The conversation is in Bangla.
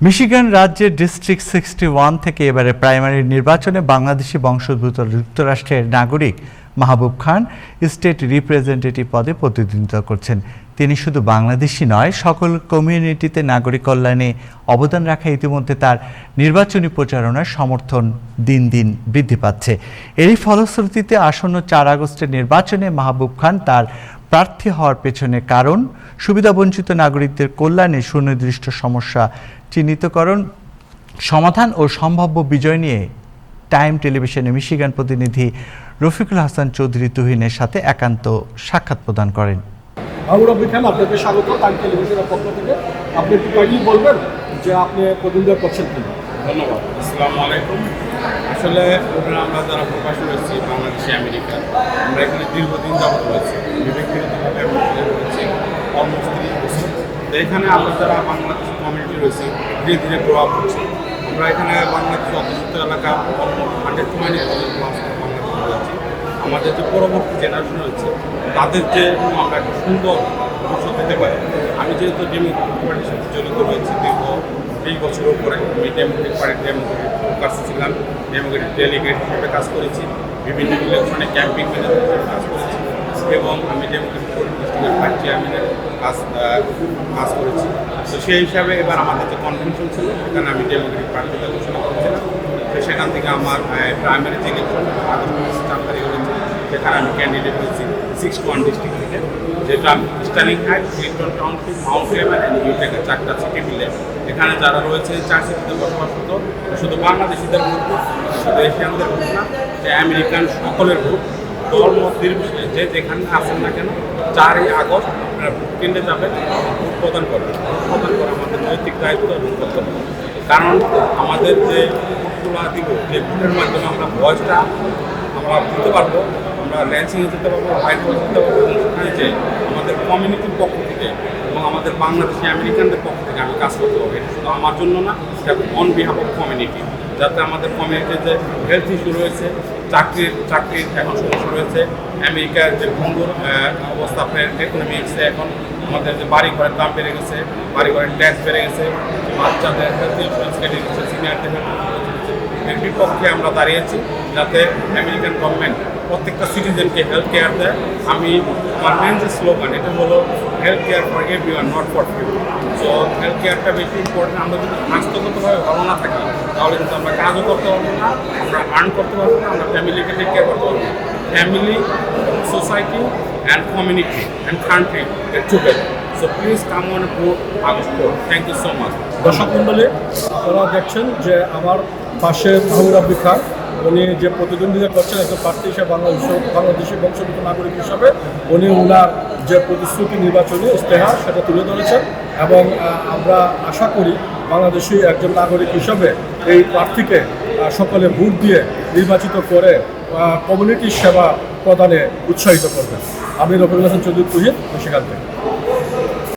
মিশিগান রাজ্যের ডিস্ট্রিক্ট 61 থেকে এবারে প্রাইমারি নির্বাচনে বাংলাদেশি বংশোদ্ভূত যুক্তরাষ্ট্রের নাগরিক মাহবুব খান স্টেট রিপ্রেজেন্টেটিভ পদে প্রতিদ্বন্দ্বিতা করছেন। তিনি শুধু বাংলাদেশি নয়, সকল কমিউনিটিতে নাগরিক কল্যাণে অবদান রাখা ইতিমধ্যে তার নির্বাচনী প্রচারণার সমর্থন দিন দিন বৃদ্ধি পাচ্ছে। এরই ফলশ্রুতিতে আসন্ন 4 আগস্টের নির্বাচনে মাহবুব খান তার প্রার্থী হওয়ার পেছনে কারণ সুবিধাবঞ্চিত নাগরিকদের কল্যাণে সুনির্দিষ্ট সমস্যা চিহ্নিতকরণ, সমাধান ও সম্ভাব্য বিজয় নিয়ে টাইম টেলিভিশনে মিশিগান প্রতিনিধি রফিকুল হাসান চৌধুরী তুহিনের সাথে একান্ত সাক্ষাৎ প্রদান করেন। মাহবুব খান, আপনাকে স্বাগত টাইম টেলিভিশনের পক্ষ থেকে। আপনি একটু কাইন্ডলি বলবেন যে আপনি প্রতিনিধিত্ব করছেন কি? ধন্যবাদ। আসসালামু আলাইকুম। আসলে আমরা যারা প্রবাসী রয়েছি বাংলাদেশি আমেরিকা, আমরা এখানে দীর্ঘদিন যাবত রয়েছি, বিভিন্নভাবে রয়েছি অলমোস্ট 30 বছর। তো এখানে আমরা যারা বাংলাদেশি কমিউনিটি রয়েছি ধীরে ধীরে গ্রো আপ করছি। আমরা এখানে বাংলাদেশ অধ্যুষিত এলাকা অলমোস্ট 120 প্লাস বাংলাদেশ রয়েছি। আমাদের যে পরবর্তী জেনারেশন রয়েছে তাদের যে আমরা একটা সুন্দর ভবিষ্যৎ দিতে পারি। আমি যেহেতু ডেমোক্রেটিক পার্টির সাথে জড়িত রয়েছি দীর্ঘ 20 বছরের উপরে, আমি ডেমোক্রেটিক পার্টির ডেমোক্রেটিক কাছে ছিলাম, ডেমোক্রেটিক ডেলিগেট হিসেবে কাজ করেছি, বিভিন্ন ইলেকশনে ক্যাম্পিং ম্যানেজার হিসেবে কাজ করেছি এবং আমি ডেমোক্রেটিক ডিস্ট্রিক্টের ভাইস চেয়ারম্যানের কাজ করেছি। তো সেই হিসাবে এবার আমাদের যে কনভেনশন ছিল সেখানে আমি ডেমোক্রেটিক পার্টিতে ঘোষণা করেছিলাম। তো সেখান থেকে আমার প্রাইমারি যে ইলেকশন 4 তারিখ হয়েছে সেখানে আমি ক্যান্ডিডেট হয়েছি 61 ডিস্ট্রিক্ট থেকে, যেটা Sterling Heights, Clinton Township, Mount Level and ইউটেকের 4টা সিটি মিলে এখানে যারা রয়েছে 4 সিটিতে বসবাসরত, শুধু বাংলাদেশিদের গ্রুপ, শুধু এশিয়ানদের গ্রুপ না, যে আমেরিকান সকলের গ্রুপ, দল মত নির্বিশেষে যে যেখানে আসেন না কেন 4 আগস্ট আপনারা ভোট কেন্দ্রে যাবেন, ভোট প্রদান করবেন। ভোট প্রদান করা আমাদের নৈতিক দায়িত্ব এবং কর্তব্য। কারণ আমাদের যে ভোটগুলো দিব, যে ভোটের মাধ্যমে আমরা ভয়েসটা আমরা দিতে পারবো, আমরা ল্যান্সিংয়ে যেতে পারবো, হোয়াইট হাউস যেতে পারবো, এবং সেখানে যে আমাদের কমিউনিটির পক্ষ থেকে এবং আমাদের বাংলাদেশি আমেরিকানদের পক্ষ থেকে আমি কাজ করতে পারবো। এটা শুধু আমার জন্য না, এটা অন বিহাফ অফ কমিউনিটি, যাতে আমাদের কমিউনিটির যে হেলথ ইস্যু রয়েছে, চাকরির এখন সমস্যা রয়েছে, আমেরিকার যে ভঙ্গুর অবস্থা, আপনার ইকোনমিক্সে এখন আমাদের যে বাড়ি ঘরের দাম বেড়ে গেছে, বাড়ি ঘরের ট্যাক্স বেড়ে গেছে, বাচ্চাদের হেলথ ইন্স্যুরেন্স কেটে গেছে, সিনিয়রদের হেলথ ইন্স্যুরেন্স, এর বিপক্ষে আমরা দাঁড়িয়েছি যাতে আমেরিকান গভর্নমেন্ট প্রত্যেকটা সিটিজেনকে হেলথ কেয়ার দেয়। আমার মেন যে স্লোগান এটা হলো health care for everyone, not for few. So health কেয়ারটা বেশি ইম্পর্টেন্ট। আমরা যদি স্বাস্থ্যগতভাবে ভালো না থাকি তাহলে কিন্তু আমরা কাজও করতে পারবো না, আমরা আর্ন করতে পারবো না, আমরা ফ্যামিলিকে টেক কেয়ার করতে পারবো না। Family, society and community and country এর together. So please come on vote August 4। Thank you so much. দর্শক মণ্ডলী, আপনারা দেখছেন যে আমার পাশে মাহবুব খান, উনি যে প্রতিদ্বন্দ্বিতা করছেন একজন প্রার্থী হিসেবে বাংলাদেশি বংশোদ্ভূত নাগরিক হিসাবে, উনি ওনার যে প্রতিশ্রুতি নির্বাচনী ইশতেহার সেটা তুলে ধরেছেন এবং আমরা আশা করি বাংলাদেশি একজন নাগরিক হিসাবে এই প্রার্থীকে সকলে ভোট দিয়ে নির্বাচিত করে কমিউনিটির সেবা প্রদানে উৎসাহিত করবেন। আমি রফিকুল হাসান চৌধুরী তুহিন সেখান থেকে।